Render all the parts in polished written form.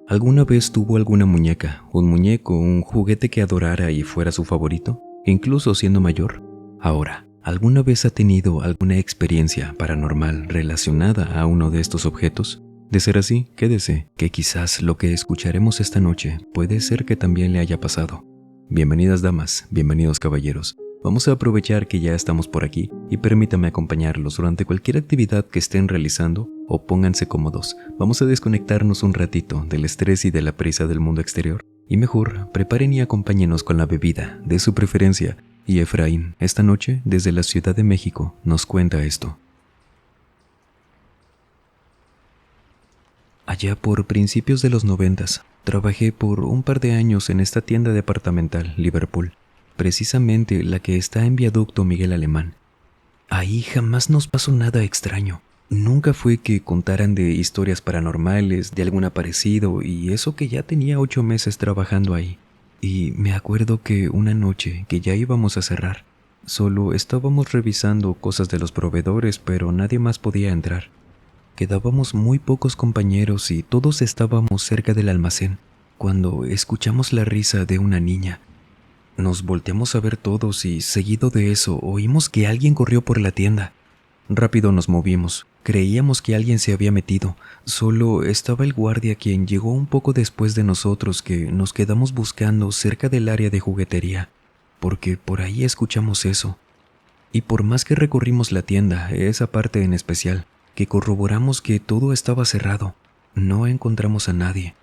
¿Alguna vez tuvo alguna muñeca, un muñeco, un juguete que adorara y fuera su favorito, incluso siendo mayor? Ahora, ¿alguna vez ha tenido alguna experiencia paranormal relacionada a uno de estos objetos? De ser así, quédese, que quizás lo que escucharemos esta noche puede ser que también le haya pasado. Bienvenidas damas, bienvenidos caballeros. Vamos a aprovechar que ya estamos por aquí y permítame acompañarlos durante cualquier actividad que estén realizando o pónganse cómodos. Vamos a desconectarnos un ratito del estrés y de la prisa del mundo exterior y mejor preparen y acompáñenos con la bebida de su preferencia. Y Efraín, esta noche desde la Ciudad de México, nos cuenta esto. Allá por principios de los 90, trabajé por un par de años en esta tienda departamental, Liverpool, precisamente la que está en Viaducto Miguel Alemán. Ahí jamás nos pasó nada extraño. Nunca fue que contaran de historias paranormales, de algún aparecido, y eso que ya tenía 8 meses trabajando ahí. Y me acuerdo que una noche que ya íbamos a cerrar, solo estábamos revisando cosas de los proveedores, pero nadie más podía entrar. Quedábamos muy pocos compañeros y todos estábamos cerca del almacén, cuando escuchamos la risa de una niña. Nos volteamos a ver todos y, seguido de eso, oímos que alguien corrió por la tienda. Rápido nos movimos. Creíamos que alguien se había metido. Solo estaba el guardia, quien llegó un poco después de nosotros, que nos quedamos buscando cerca del área de juguetería, porque por ahí escuchamos eso. Y por más que recorrimos la tienda, esa parte en especial, que corroboramos que todo estaba cerrado, no encontramos a nadie.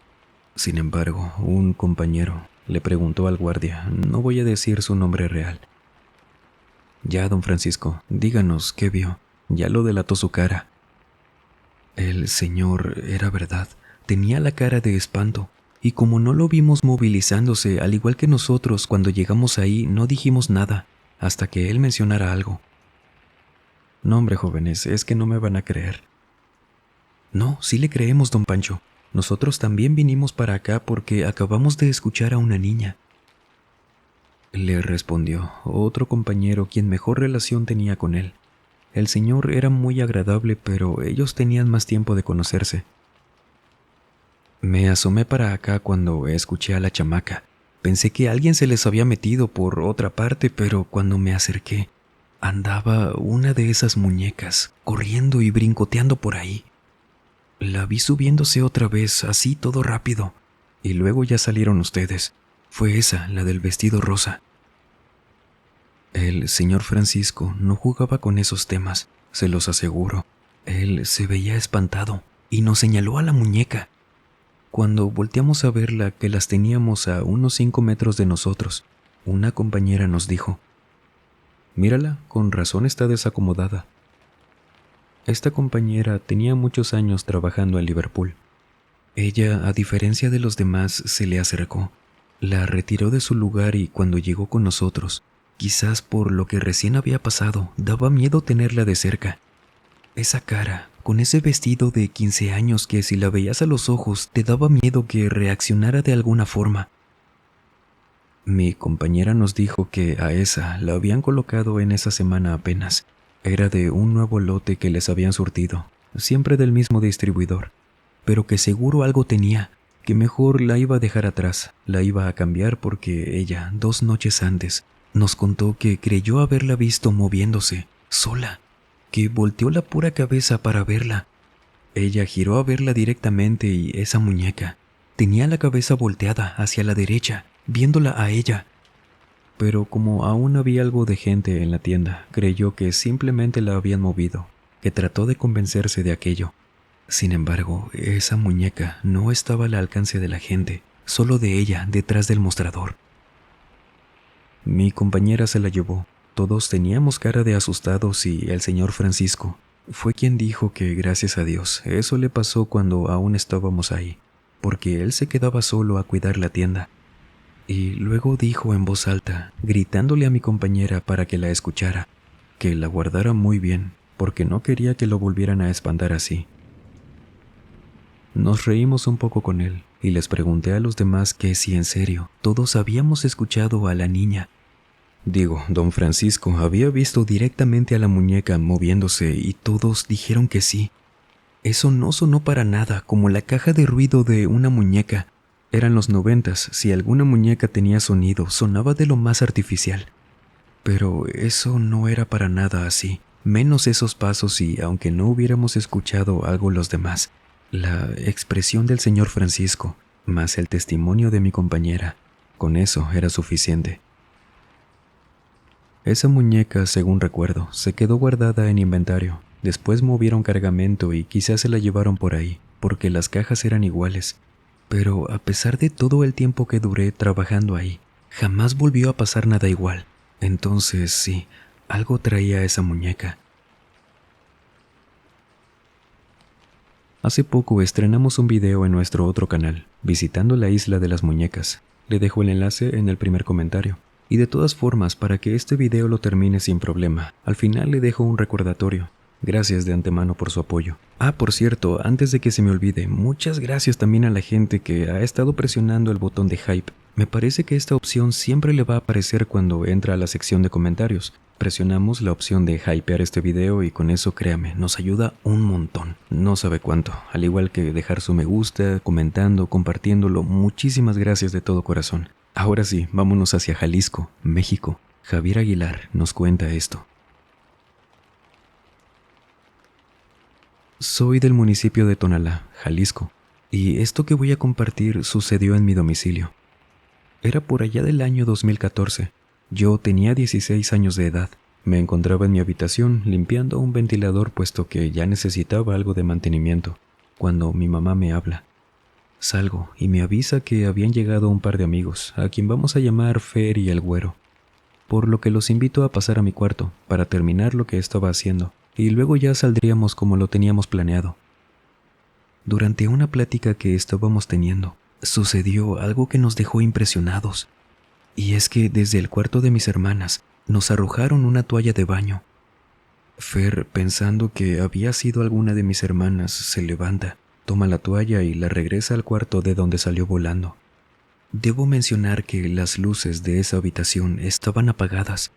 Sin embargo, un compañero le preguntó al guardia, no voy a decir su nombre real. Ya, don Francisco, díganos qué vio. Ya lo delató su cara. El señor era verdad, tenía la cara de espanto, y como no lo vimos movilizándose al igual que nosotros cuando llegamos ahí, no dijimos nada, hasta que él mencionara algo. No, hombre, jóvenes, es que no me van a creer. No, sí le creemos, don Pancho. Nosotros también vinimos para acá porque acabamos de escuchar a una niña. Le respondió otro compañero quien mejor relación tenía con él. El señor era muy agradable, pero ellos tenían más tiempo de conocerse. Me asomé para acá cuando escuché a la chamaca. Pensé que alguien se les había metido por otra parte, pero cuando me acerqué, andaba una de esas muñecas, corriendo y brincoteando por ahí. La vi subiéndose otra vez, así todo rápido, y luego ya salieron ustedes. Fue esa, la del vestido rosa. El señor Francisco no jugaba con esos temas, se los aseguro. Él se veía espantado y nos señaló a la muñeca. Cuando volteamos a verla, que las teníamos a unos 5 metros de nosotros, una compañera nos dijo: «Mírala, con razón está desacomodada». Esta compañera tenía muchos años trabajando en Liverpool. Ella, a diferencia de los demás, se le acercó, la retiró de su lugar y cuando llegó con nosotros, quizás por lo que recién había pasado, daba miedo tenerla de cerca. Esa cara, con ese vestido de 15 años que si la veías a los ojos te daba miedo que reaccionara de alguna forma. Mi compañera nos dijo que a esa la habían colocado en esa semana apenas. Era de un nuevo lote que les habían surtido, siempre del mismo distribuidor, pero que seguro algo tenía, que mejor la iba a dejar atrás, la iba a cambiar porque ella, 2 noches antes, nos contó que creyó haberla visto moviéndose, sola, que volteó la pura cabeza para verla. Ella giró a verla directamente y esa muñeca tenía la cabeza volteada hacia la derecha, viéndola a ella. Pero como aún había algo de gente en la tienda, creyó que simplemente la habían movido, que trató de convencerse de aquello. Sin embargo, esa muñeca no estaba al alcance de la gente, solo de ella detrás del mostrador. Mi compañera se la llevó. Todos teníamos cara de asustados y el señor Francisco fue quien dijo que, gracias a Dios, eso le pasó cuando aún estábamos ahí, porque él se quedaba solo a cuidar la tienda. Y luego dijo en voz alta, gritándole a mi compañera para que la escuchara, que la guardara muy bien, porque no quería que lo volvieran a espantar así. Nos reímos un poco con él y les pregunté a los demás que si en serio todos habíamos escuchado a la niña. Digo, don Francisco había visto directamente a la muñeca moviéndose y todos dijeron que sí. Eso no sonó para nada como la caja de ruido de una muñeca. Eran los 90s, si alguna muñeca tenía sonido, sonaba de lo más artificial. Pero eso no era para nada así, menos esos pasos y aunque no hubiéramos escuchado algo los demás, la expresión del señor Francisco, más el testimonio de mi compañera, con eso era suficiente. Esa muñeca, según recuerdo, se quedó guardada en inventario. Después movieron cargamento y quizás se la llevaron por ahí, porque las cajas eran iguales. Pero a pesar de todo el tiempo que duré trabajando ahí, jamás volvió a pasar nada igual. Entonces sí, algo traía esa muñeca. Hace poco estrenamos un video en nuestro otro canal, visitando la isla de las muñecas. Le dejo el enlace en el primer comentario. Y de todas formas, para que este video lo termine sin problema, al final le dejo un recordatorio. Gracias de antemano por su apoyo. Por cierto, antes de que se me olvide, muchas gracias también a la gente que ha estado presionando el botón de hype. Me parece que esta opción siempre le va a aparecer cuando entra a la sección de comentarios. Presionamos la opción de hypear este video y con eso, créame, nos ayuda un montón. No sabe cuánto. Al igual que dejar su me gusta, comentando, compartiéndolo. Muchísimas gracias de todo corazón. Ahora sí, vámonos hacia Jalisco, México. Javier Aguilar nos cuenta esto. Soy del municipio de Tonalá, Jalisco, y esto que voy a compartir sucedió en mi domicilio. Era por allá del año 2014. Yo tenía 16 años de edad. Me encontraba en mi habitación limpiando un ventilador puesto que ya necesitaba algo de mantenimiento, cuando mi mamá me habla. Salgo y me avisa que habían llegado un par de amigos, a quien vamos a llamar Fer y el Güero, por lo que los invito a pasar a mi cuarto para terminar lo que estaba haciendo, y luego ya saldríamos como lo teníamos planeado. Durante una plática que estábamos teniendo, sucedió algo que nos dejó impresionados, y es que desde el cuarto de mis hermanas nos arrojaron una toalla de baño. Fer, pensando que había sido alguna de mis hermanas, se levanta, toma la toalla y la regresa al cuarto de donde salió volando. Debo mencionar que las luces de esa habitación estaban apagadas.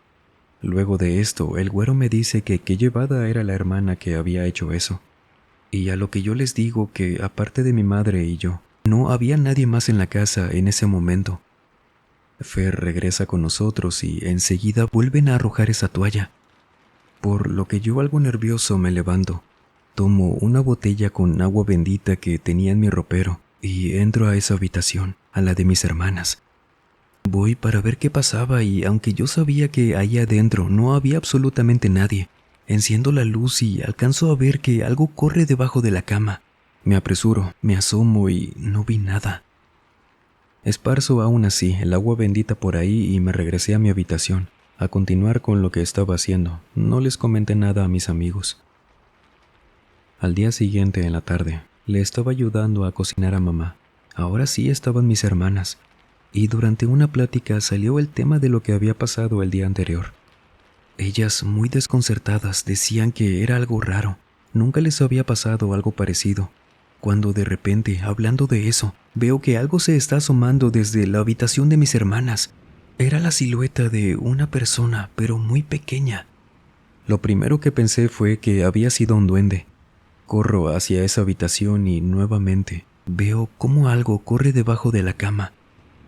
Luego de esto, el Güero me dice que qué llevada era la hermana que había hecho eso. Y a lo que yo les digo que, aparte de mi madre y yo, no había nadie más en la casa en ese momento. Fer regresa con nosotros y enseguida vuelven a arrojar esa toalla. Por lo que yo, algo nervioso, me levanto. Tomo una botella con agua bendita que tenía en mi ropero y entro a esa habitación, a la de mis hermanas. Voy para ver qué pasaba y aunque yo sabía que ahí adentro no había absolutamente nadie, enciendo la luz y alcanzo a ver que algo corre debajo de la cama. Me apresuro, me asomo y no vi nada. Esparzo aún así el agua bendita por ahí y me regresé a mi habitación, a continuar con lo que estaba haciendo. No les comenté nada a mis amigos. Al día siguiente, en la tarde, le estaba ayudando a cocinar a mamá. Ahora sí estaban mis hermanas, y durante una plática salió el tema de lo que había pasado el día anterior. Ellas, muy desconcertadas, decían que era algo raro. Nunca les había pasado algo parecido. Cuando de repente, hablando de eso, veo que algo se está asomando desde la habitación de mis hermanas. Era la silueta de una persona, pero muy pequeña. Lo primero que pensé fue que había sido un duende. Corro hacia esa habitación y nuevamente veo cómo algo corre debajo de la cama.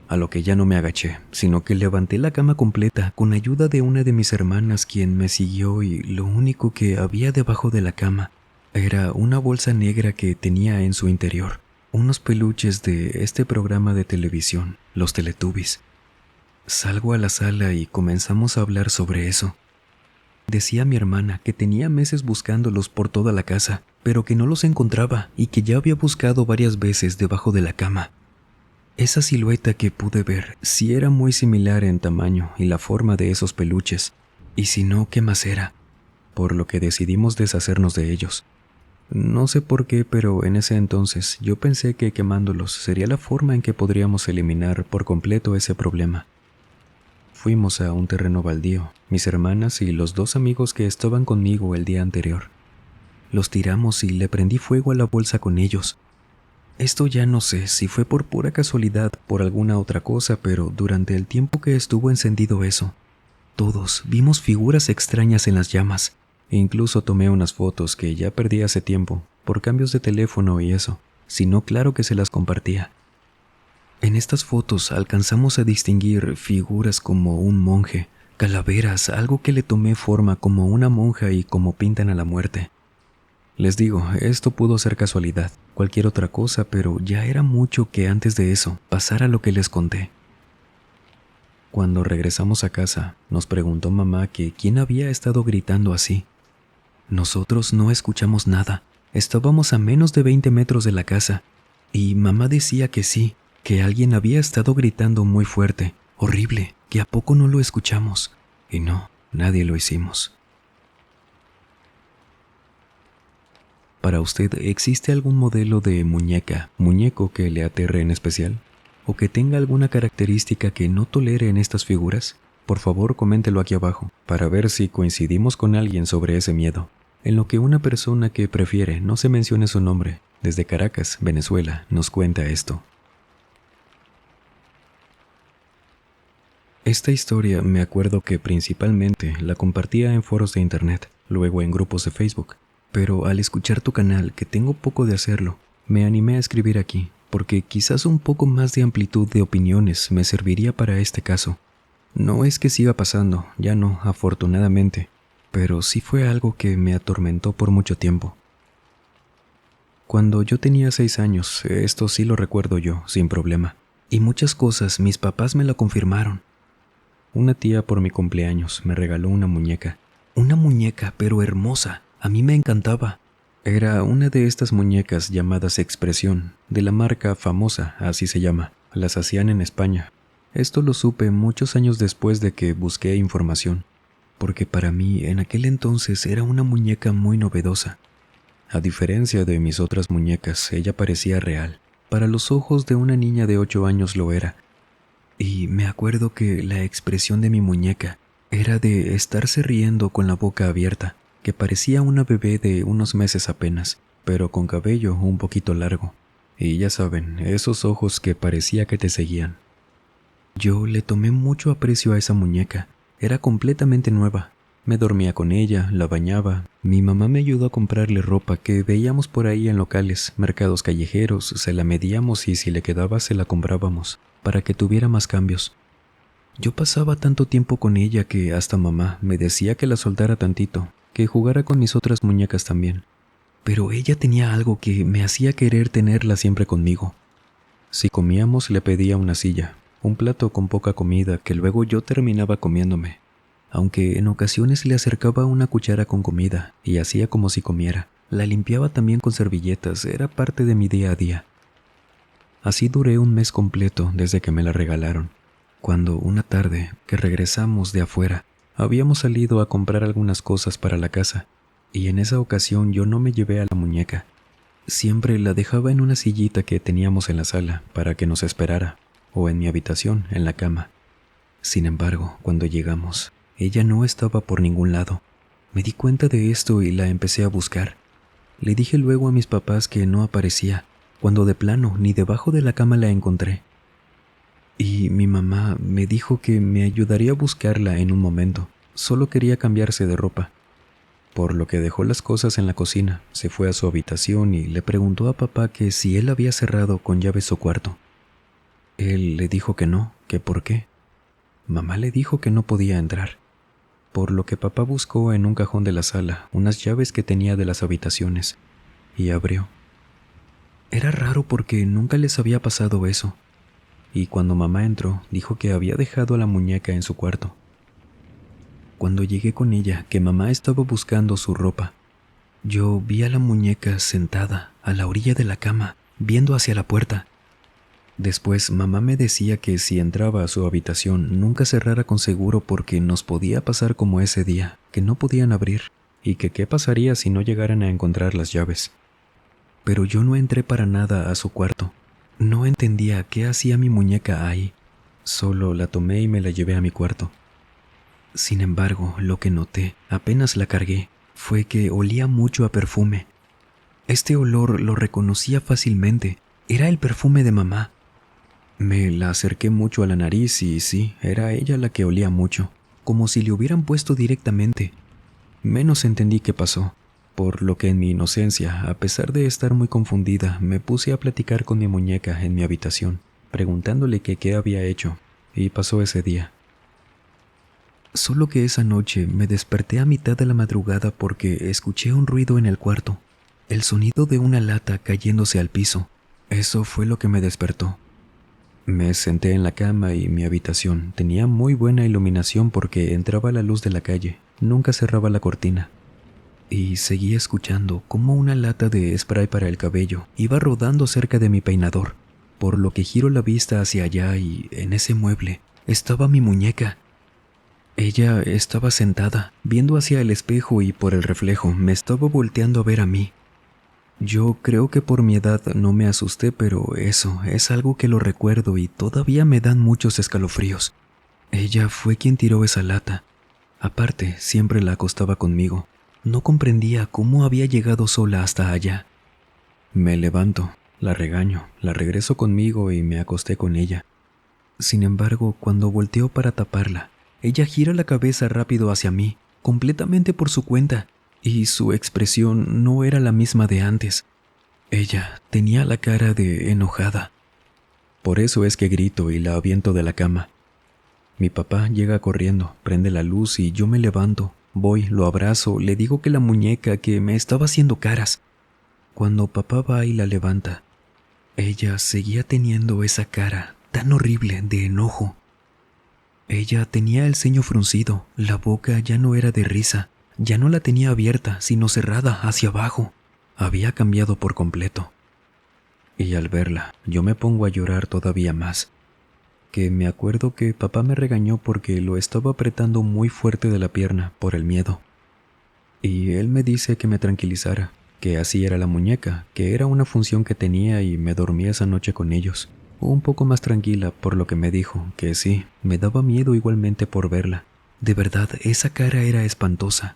A lo que ya no me agaché, sino que levanté la cama completa con ayuda de una de mis hermanas, quien me siguió, y lo único que había debajo de la cama era una bolsa negra que tenía en su interior unos peluches de este programa de televisión, los Teletubbies. Salgo a la sala y comenzamos a hablar sobre eso. Decía mi hermana que tenía meses buscándolos por toda la casa, pero que no los encontraba y que ya había buscado varias veces debajo de la cama. Esa silueta que pude ver sí era muy similar en tamaño y la forma de esos peluches, y si no, ¿qué más era? Por lo que decidimos deshacernos de ellos. No sé por qué, pero en ese entonces yo pensé que quemándolos sería la forma en que podríamos eliminar por completo ese problema. Fuimos a un terreno baldío, mis hermanas y los 2 amigos que estaban conmigo el día anterior. Los tiramos y le prendí fuego a la bolsa con ellos. Esto ya no sé si fue por pura casualidad, por alguna otra cosa, pero durante el tiempo que estuvo encendido eso, todos vimos figuras extrañas en las llamas, e incluso tomé unas fotos que ya perdí hace tiempo, por cambios de teléfono y eso, sino claro que se las compartía. En estas fotos alcanzamos a distinguir figuras como un monje, calaveras, algo que le tomé forma como una monja y como pintan a la muerte. Les digo, esto pudo ser casualidad, cualquier otra cosa, pero ya era mucho que antes de eso pasara lo que les conté. Cuando regresamos a casa, nos preguntó mamá que quién había estado gritando así. Nosotros no escuchamos nada, estábamos a menos de 20 metros de la casa, y mamá decía que sí, que alguien había estado gritando muy fuerte, horrible, que a poco no lo escuchamos, y no, nadie lo hicimos. ¿Para usted existe algún modelo de muñeca, muñeco que le aterre en especial? ¿O que tenga alguna característica que no tolere en estas figuras? Por favor, coméntelo aquí abajo, para ver si coincidimos con alguien sobre ese miedo. En lo que una persona que prefiere no se mencione su nombre, desde Caracas, Venezuela, nos cuenta esto. Esta historia me acuerdo que principalmente la compartía en foros de internet, luego en grupos de Facebook. Pero al escuchar tu canal, que tengo poco de hacerlo, me animé a escribir aquí, porque quizás un poco más de amplitud de opiniones me serviría para este caso. No es que siga pasando, ya no, afortunadamente, pero sí fue algo que me atormentó por mucho tiempo. Cuando yo tenía 6 años, esto sí lo recuerdo yo, sin problema, y muchas cosas mis papás me lo confirmaron. Una tía por mi cumpleaños me regaló una muñeca pero hermosa. A mí me encantaba. Era una de estas muñecas llamadas Expresión, de la marca famosa, así se llama. Las hacían en España. Esto lo supe muchos años después de que busqué información, porque para mí en aquel entonces era una muñeca muy novedosa. A diferencia de mis otras muñecas, ella parecía real. Para los ojos de una niña de 8 años lo era. Y me acuerdo que la expresión de mi muñeca era de estarse riendo con la boca abierta, que parecía una bebé de unos meses apenas, pero con cabello un poquito largo. Y ya saben, esos ojos que parecía que te seguían. Yo le tomé mucho aprecio a esa muñeca. Era completamente nueva. Me dormía con ella, la bañaba. Mi mamá me ayudó a comprarle ropa que veíamos por ahí en locales, mercados callejeros, se la medíamos y si le quedaba se la comprábamos, para que tuviera más cambios. Yo pasaba tanto tiempo con ella que hasta mamá me decía que la soltara tantito, que jugara con mis otras muñecas también. Pero ella tenía algo que me hacía querer tenerla siempre conmigo. Si comíamos le pedía una silla, un plato con poca comida que luego yo terminaba comiéndome, aunque en ocasiones le acercaba una cuchara con comida y hacía como si comiera. La limpiaba también con servilletas, era parte de mi día a día. Así duré un mes completo desde que me la regalaron, cuando una tarde que regresamos de afuera, habíamos salido a comprar algunas cosas para la casa, y en esa ocasión yo no me llevé a la muñeca. Siempre la dejaba en una sillita que teníamos en la sala para que nos esperara, o en mi habitación, en la cama. Sin embargo, cuando llegamos, ella no estaba por ningún lado. Me di cuenta de esto y la empecé a buscar. Le dije luego a mis papás que no aparecía, cuando de plano ni debajo de la cama la encontré. Y mi mamá me dijo que me ayudaría a buscarla en un momento. Solo quería cambiarse de ropa. Por lo que dejó las cosas en la cocina, se fue a su habitación y le preguntó a papá que si él había cerrado con llave su cuarto. Él le dijo que no, que por qué. Mamá le dijo que no podía entrar, por lo que papá buscó en un cajón de la sala unas llaves que tenía de las habitaciones y abrió. Era raro porque nunca les había pasado eso, y cuando mamá entró dijo que había dejado a la muñeca en su cuarto. Cuando llegué con ella, que mamá estaba buscando su ropa, yo vi a la muñeca sentada a la orilla de la cama, viendo hacia la puerta. Después mamá me decía que si entraba a su habitación nunca cerrara con seguro porque nos podía pasar como ese día, que no podían abrir, y que qué pasaría si no llegaran a encontrar las llaves. Pero yo no entré para nada a su cuarto. No entendía qué hacía mi muñeca ahí. Solo la tomé y me la llevé a mi cuarto. Sin embargo, lo que noté, apenas la cargué, fue que olía mucho a perfume. Este olor lo reconocía fácilmente. Era el perfume de mamá. Me la acerqué mucho a la nariz y sí, era ella la que olía mucho, como si le hubieran puesto directamente. Menos entendí qué pasó. por lo que en mi inocencia, a pesar de estar muy confundida, me puse a platicar con mi muñeca en mi habitación, preguntándole que qué había hecho, y pasó ese día. Solo que esa noche me desperté a mitad de la madrugada porque escuché un ruido en el cuarto, el sonido de una lata cayéndose al piso. Eso fue lo que me despertó. Me senté en la cama y mi habitación tenía muy buena iluminación porque entraba la luz de la calle, nunca cerraba la cortina. Y seguí escuchando cómo una lata de spray para el cabello iba rodando cerca de mi peinador, por lo que giro la vista hacia allá y en ese mueble estaba mi muñeca. Ella estaba sentada, viendo hacia el espejo y por el reflejo me estaba volteando a ver a mí. Yo creo que por mi edad no me asusté, pero eso es algo que lo recuerdo y todavía me dan muchos escalofríos. Ella fue quien tiró esa lata. Aparte, siempre la acostaba conmigo. No comprendía cómo había llegado sola hasta allá. Me levanto, la regaño, la regreso conmigo y me acosté con ella. Sin embargo, cuando volteo para taparla, ella gira la cabeza rápido hacia mí, completamente por su cuenta, y su expresión no era la misma de antes. Ella tenía la cara de enojada. Por eso es que grito y la aviento de la cama. Mi papá llega corriendo, prende la luz y yo me levanto. Voy, lo abrazo, le digo que la muñeca que me estaba haciendo caras. Cuando papá va y la levanta, ella seguía teniendo esa cara tan horrible de enojo. Ella tenía el ceño fruncido, la boca ya no era de risa, ya no la tenía abierta, sino cerrada hacia abajo. Había cambiado por completo. Y al verla, yo me pongo a llorar todavía más. Que me acuerdo que papá me regañó porque lo estaba apretando muy fuerte de la pierna por el miedo. Y él me dice que me tranquilizara, que así era la muñeca, que era una función que tenía y me dormí esa noche con ellos. Un poco más tranquila por lo que me dijo, que sí, me daba miedo igualmente por verla. De verdad, esa cara era espantosa.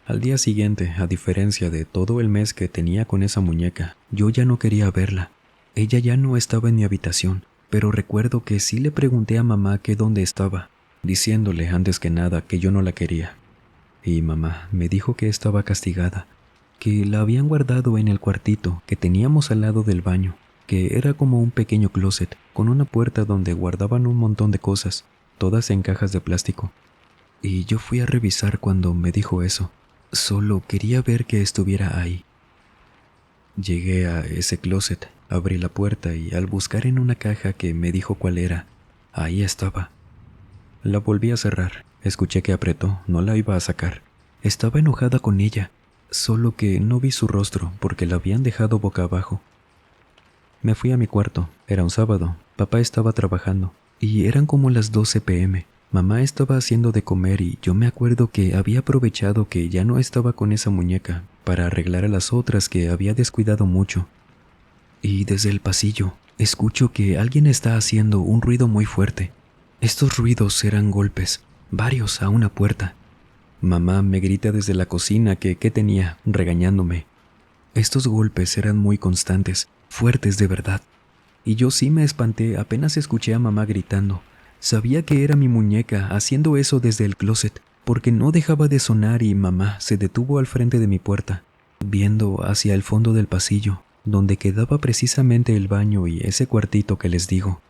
Al día siguiente, a diferencia de todo el mes que tenía con esa muñeca, yo ya no quería verla. Ella ya no estaba en mi habitación, pero recuerdo que sí le pregunté a mamá que dónde estaba, diciéndole antes que nada que yo no la quería. Y mamá me dijo que estaba castigada, que la habían guardado en el cuartito que teníamos al lado del baño, que era como un pequeño closet con una puerta donde guardaban un montón de cosas, todas en cajas de plástico. Y yo fui a revisar cuando me dijo eso. Solo quería ver que estuviera ahí. Llegué a ese closet, abrí la puerta y al buscar en una caja que me dijo cuál era, ahí estaba. La volví a cerrar, escuché que apretó, no la iba a sacar. Estaba enojada con ella, solo que no vi su rostro porque la habían dejado boca abajo. Me fui a mi cuarto, era un sábado, papá estaba trabajando y eran como las 12 p.m. Mamá estaba haciendo de comer y yo me acuerdo que había aprovechado que ya no estaba con esa muñeca para arreglar a las otras que había descuidado mucho. Y desde el pasillo escucho que alguien está haciendo un ruido muy fuerte. Estos ruidos eran golpes, varios a una puerta. Mamá me grita desde la cocina que qué tenía, regañándome. Estos golpes eran muy constantes, fuertes de verdad. Y yo sí me espanté apenas escuché a mamá gritando. Sabía que era mi muñeca haciendo eso desde el closet, porque no dejaba de sonar y mamá se detuvo al frente de mi puerta, viendo hacia el fondo del pasillo, donde quedaba precisamente el baño y ese cuartito que les digo.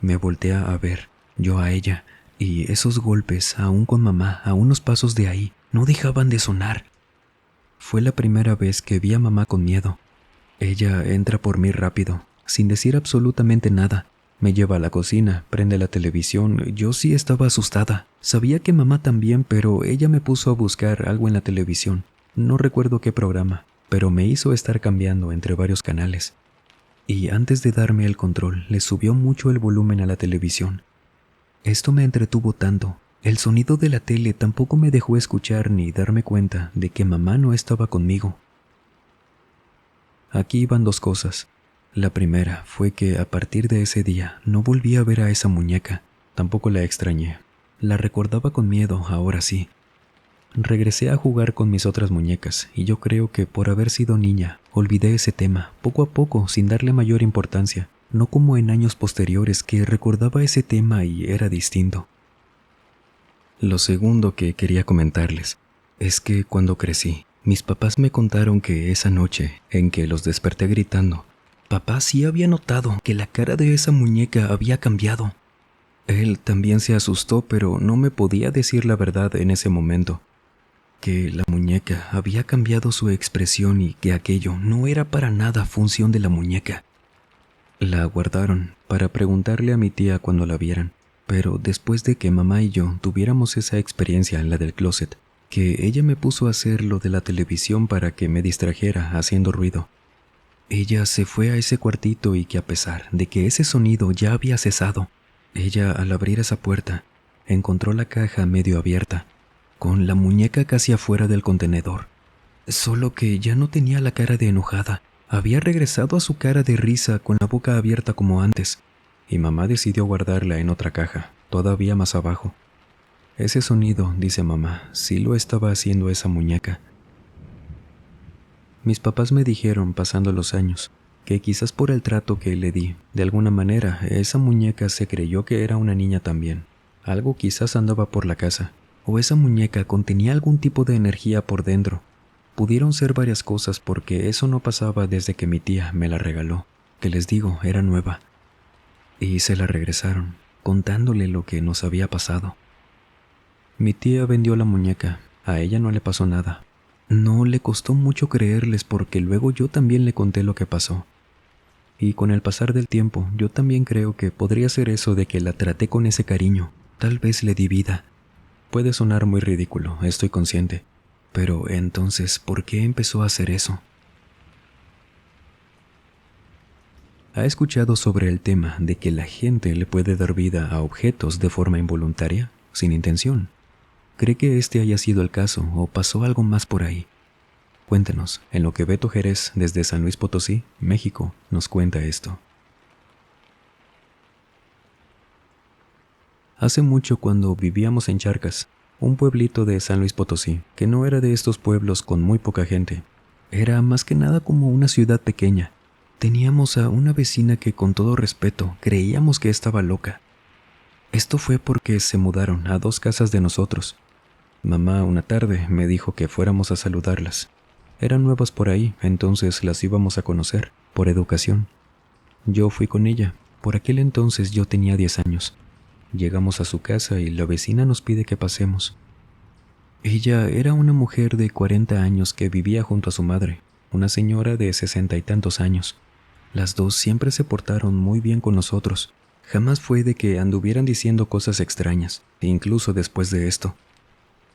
Me volteé a ver, yo a ella, y esos golpes, aún con mamá, a unos pasos de ahí, no dejaban de sonar. Fue la primera vez que vi a mamá con miedo. Ella entra por mí rápido, sin decir absolutamente nada. Me lleva a la cocina, prende la televisión. Yo sí estaba asustada. Sabía que mamá también, pero ella me puso a buscar algo en la televisión. No recuerdo qué programa, pero me hizo estar cambiando entre varios canales. Y antes de darme el control, le subió mucho el volumen a la televisión. Esto me entretuvo tanto. El sonido de la tele tampoco me dejó escuchar ni darme cuenta de que mamá no estaba conmigo. Aquí iban dos cosas. La primera fue que a partir de ese día no volví a ver a esa muñeca, tampoco la extrañé. La recordaba con miedo, ahora sí. Regresé a jugar con mis otras muñecas y yo creo que por haber sido niña, olvidé ese tema, poco a poco, sin darle mayor importancia, no como en años posteriores que recordaba ese tema y era distinto. Lo segundo que quería comentarles Es que cuando crecí, mis papás me contaron que esa noche en que los desperté gritando, papá sí había notado que la cara de esa muñeca había cambiado. Él también se asustó, pero no me podía decir la verdad en ese momento, que la muñeca había cambiado su expresión y que aquello no era para nada función de la muñeca. La guardaron para preguntarle a mi tía cuando la vieran, pero después de que mamá y yo tuviéramos esa experiencia en la del closet, que ella me puso a hacer lo de la televisión para que me distrajera haciendo ruido. Ella se fue a ese cuartito y que a pesar de que ese sonido ya había cesado, ella al abrir esa puerta encontró la caja medio abierta, con la muñeca casi afuera del contenedor. Solo que ya no tenía la cara de enojada, había regresado a su cara de risa con la boca abierta como antes, y mamá decidió guardarla en otra caja, todavía más abajo. Ese sonido, dice mamá, sí lo estaba haciendo esa muñeca. Mis papás me dijeron, pasando los años, que quizás por el trato que le di, de alguna manera, esa muñeca se creyó que era una niña también. Algo quizás andaba por la casa, o esa muñeca contenía algún tipo de energía por dentro. Pudieron ser varias cosas porque eso no pasaba desde que mi tía me la regaló, que les digo, era nueva. Y se la regresaron, contándole lo que nos había pasado. Mi tía vendió la muñeca, a ella no le pasó nada. No le costó mucho creerles porque luego yo también le conté lo que pasó. Y con el pasar del tiempo, yo también creo que podría ser eso de que la traté con ese cariño, tal vez le di vida. Puede sonar muy ridículo, estoy consciente, pero entonces, ¿por qué empezó a hacer eso? ¿Ha escuchado sobre el tema de que la gente le puede dar vida a objetos de forma involuntaria, sin intención? ¿Cree que este haya sido el caso o pasó algo más por ahí? Cuéntenos, en lo que Beto Jerez, desde San Luis Potosí, México, nos cuenta esto. Hace mucho, cuando vivíamos en Charcas, un pueblito de San Luis Potosí, que no era de estos pueblos con muy poca gente, era más que nada como una ciudad pequeña. Teníamos a una vecina que, con todo respeto, creíamos que estaba loca. Esto fue porque se mudaron a 2 casas de nosotros. Mamá una tarde me dijo que fuéramos a saludarlas. Eran nuevas por ahí, entonces las íbamos a conocer, por educación. Yo fui con ella. Por aquel entonces yo tenía 10 años. Llegamos a su casa y la vecina nos pide que pasemos. Ella era una mujer de 40 años que vivía junto a su madre, una señora de 60 y tantos años. Las dos siempre se portaron muy bien con nosotros. Jamás fue de que anduvieran diciendo cosas extrañas, incluso después de esto.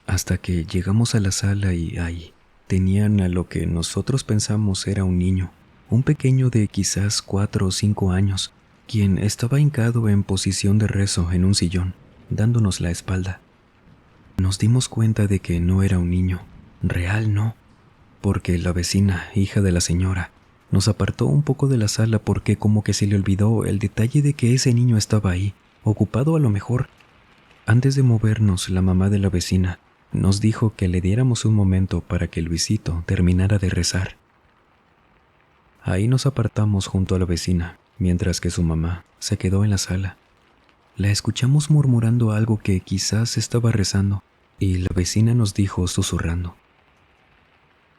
Hasta que llegamos a la sala y ahí tenían a lo que nosotros pensamos era un niño, un pequeño de quizás 4 o 5 años, quien estaba hincado en posición de rezo en un sillón, dándonos la espalda. Nos dimos cuenta de que no era un niño, real no, porque la vecina, hija de la señora, nos apartó un poco de la sala porque como que se le olvidó el detalle de que ese niño estaba ahí, ocupado a lo mejor. Antes de movernos, la mamá de la vecina nos dijo que le diéramos un momento para que Luisito terminara de rezar. Ahí nos apartamos junto a la vecina, mientras que su mamá se quedó en la sala. La escuchamos murmurando algo que quizás estaba rezando, y la vecina nos dijo susurrando: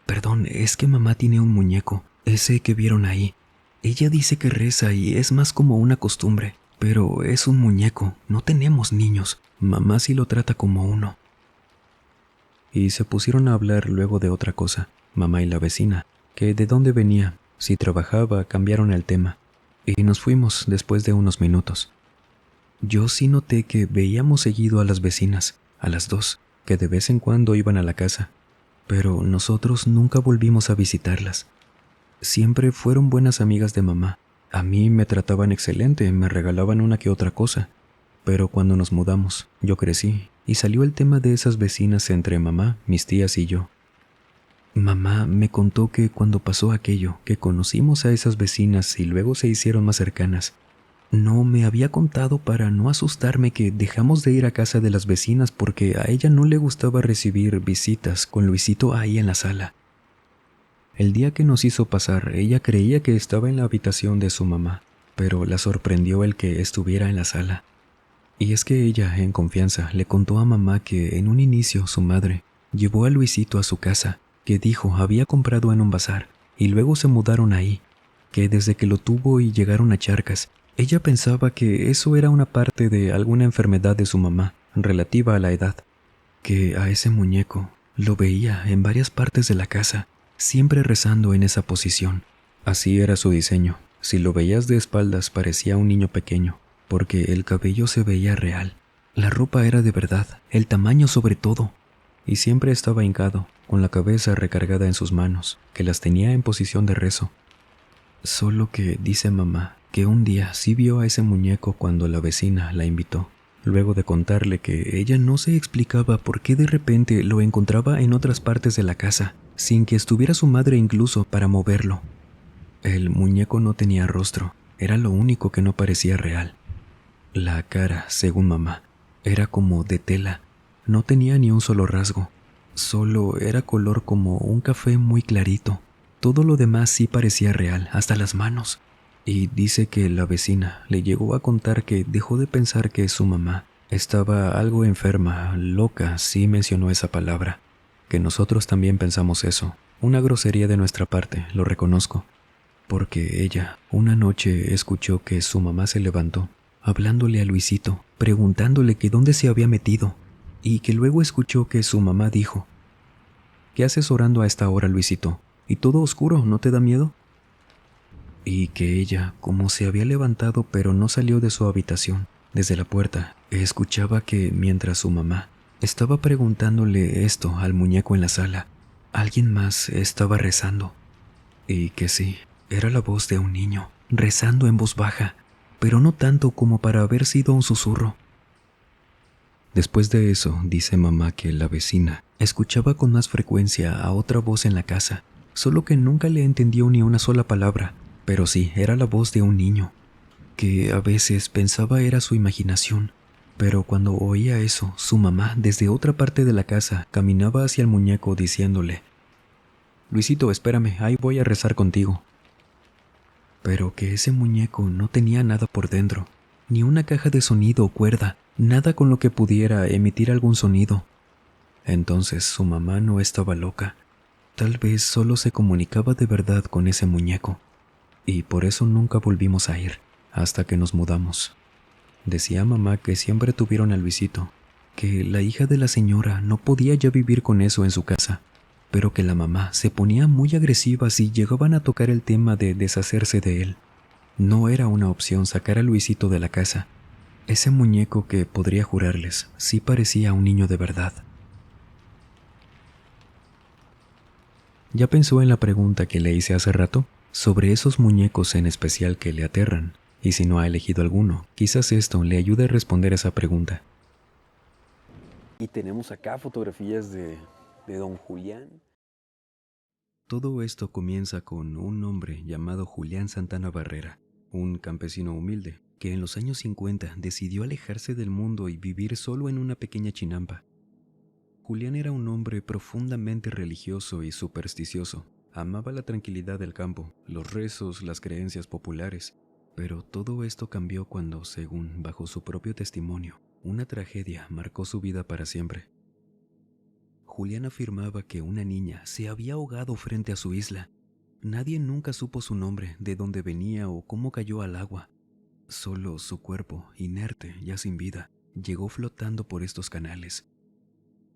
«Perdón, es que mamá tiene un muñeco, ese que vieron ahí. Ella dice que reza y es más como una costumbre, pero es un muñeco, no tenemos niños. Mamá sí lo trata como uno». Y se pusieron a hablar luego de otra cosa, mamá y la vecina, que de dónde venía, si trabajaba, cambiaron el tema, y nos fuimos después de unos minutos. Yo sí noté que veíamos seguido a las vecinas, a las dos, que de vez en cuando iban a la casa, pero nosotros nunca volvimos a visitarlas. Siempre fueron buenas amigas de mamá. A mí me trataban excelente, me regalaban una que otra cosa. Pero cuando nos mudamos, yo crecí y salió el tema de esas vecinas entre mamá, mis tías y yo. Mamá me contó que cuando pasó aquello, que conocimos a esas vecinas y luego se hicieron más cercanas, no me había contado para no asustarme que dejamos de ir a casa de las vecinas porque a ella no le gustaba recibir visitas con Luisito ahí en la sala. El día que nos hizo pasar, ella creía que estaba en la habitación de su mamá, pero la sorprendió el que estuviera en la sala. Y es que ella, en confianza, le contó a mamá que en un inicio su madre llevó a Luisito a su casa, que dijo había comprado en un bazar, y luego se mudaron ahí, que desde que lo tuvo y llegaron a Charcas, ella pensaba que eso era una parte de alguna enfermedad de su mamá, relativa a la edad, que a ese muñeco lo veía en varias partes de la casa, siempre rezando en esa posición. Así era su diseño. Si lo veías de espaldas parecía un niño pequeño, porque el cabello se veía real. La ropa era de verdad, el tamaño sobre todo, y siempre estaba hincado, con la cabeza recargada en sus manos, que las tenía en posición de rezo. Solo que dice mamá que un día sí vio a ese muñeco cuando la vecina la invitó, luego de contarle que ella no se explicaba por qué de repente lo encontraba en otras partes de la casa, sin que estuviera su madre incluso para moverlo. El muñeco no tenía rostro, era lo único que no parecía real. La cara, según mamá, era como de tela, no tenía ni un solo rasgo, solo era color como un café muy clarito. Todo lo demás sí parecía real, hasta las manos. Y dice que la vecina le llegó a contar que dejó de pensar que su mamá estaba algo enferma, loca, sí mencionó esa palabra, que nosotros también pensamos eso. Una grosería de nuestra parte, lo reconozco, porque ella una noche escuchó que su mamá se levantó, hablándole a Luisito, preguntándole que dónde se había metido, y que luego escuchó que su mamá dijo: ¿Qué haces orando a esta hora, Luisito? ¿Y todo oscuro, no te da miedo? Y que ella, como se había levantado pero no salió de su habitación, desde la puerta, escuchaba que mientras su mamá estaba preguntándole esto al muñeco en la sala, alguien más estaba rezando. Y que sí, era la voz de un niño, rezando en voz baja, pero no tanto como para haber sido un susurro. Después de eso, dice mamá que la vecina escuchaba con más frecuencia a otra voz en la casa, solo que nunca le entendió ni una sola palabra, pero sí, era la voz de un niño, que a veces pensaba era su imaginación, pero cuando oía eso, su mamá, desde otra parte de la casa, caminaba hacia el muñeco diciéndole: Luisito, espérame, ahí voy a rezar contigo. Pero que ese muñeco no tenía nada por dentro, ni una caja de sonido o cuerda, nada con lo que pudiera emitir algún sonido. Entonces su mamá no estaba loca, tal vez solo se comunicaba de verdad con ese muñeco, y por eso nunca volvimos a ir, hasta que nos mudamos. Decía mamá que siempre tuvieron a Luisito, que la hija de la señora no podía ya vivir con eso en su casa, pero que la mamá se ponía muy agresiva si llegaban a tocar el tema de deshacerse de él. No era una opción sacar a Luisito de la casa. Ese muñeco que, podría jurarles, sí parecía un niño de verdad. ¿Ya pensó en la pregunta que le hice hace rato? Sobre esos muñecos en especial que le aterran. Y si no ha elegido alguno, quizás esto le ayude a responder esa pregunta. Y tenemos acá fotografías de don Julián. Todo esto comienza con un hombre llamado Julián Santana Barrera, un campesino humilde, que en los años 50 decidió alejarse del mundo y vivir solo en una pequeña chinampa. Julián era un hombre profundamente religioso y supersticioso. Amaba la tranquilidad del campo, los rezos, las creencias populares, pero todo esto cambió cuando, según bajo su propio testimonio, una tragedia marcó su vida para siempre. Julián afirmaba que una niña se había ahogado frente a su isla. Nadie nunca supo su nombre, de dónde venía o cómo cayó al agua. Solo su cuerpo, inerte, ya sin vida, llegó flotando por estos canales.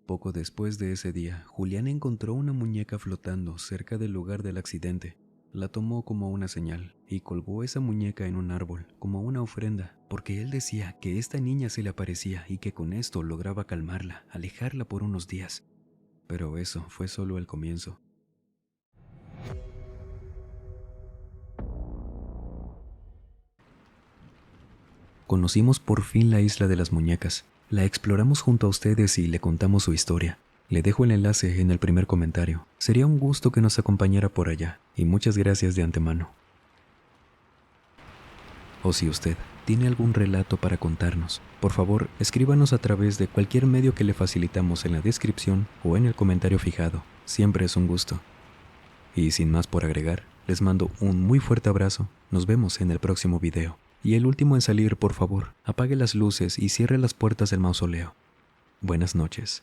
Poco después de ese día, Julián encontró una muñeca flotando cerca del lugar del accidente. La tomó como una señal y colgó esa muñeca en un árbol, como una ofrenda, porque él decía que esta niña se le aparecía y que con esto lograba calmarla, alejarla por unos días. Pero eso fue solo el comienzo. Conocimos por fin la isla de las muñecas. La exploramos junto a ustedes y le contamos su historia. Le dejo el enlace en el primer comentario. Sería un gusto que nos acompañara por allá, y muchas gracias de antemano. O si usted tiene algún relato para contarnos, por favor, escríbanos a través de cualquier medio que le facilitamos en la descripción o en el comentario fijado. Siempre es un gusto. Y sin más por agregar, les mando un muy fuerte abrazo. Nos vemos en el próximo video. Y el último en salir, por favor, apague las luces y cierre las puertas del mausoleo. Buenas noches.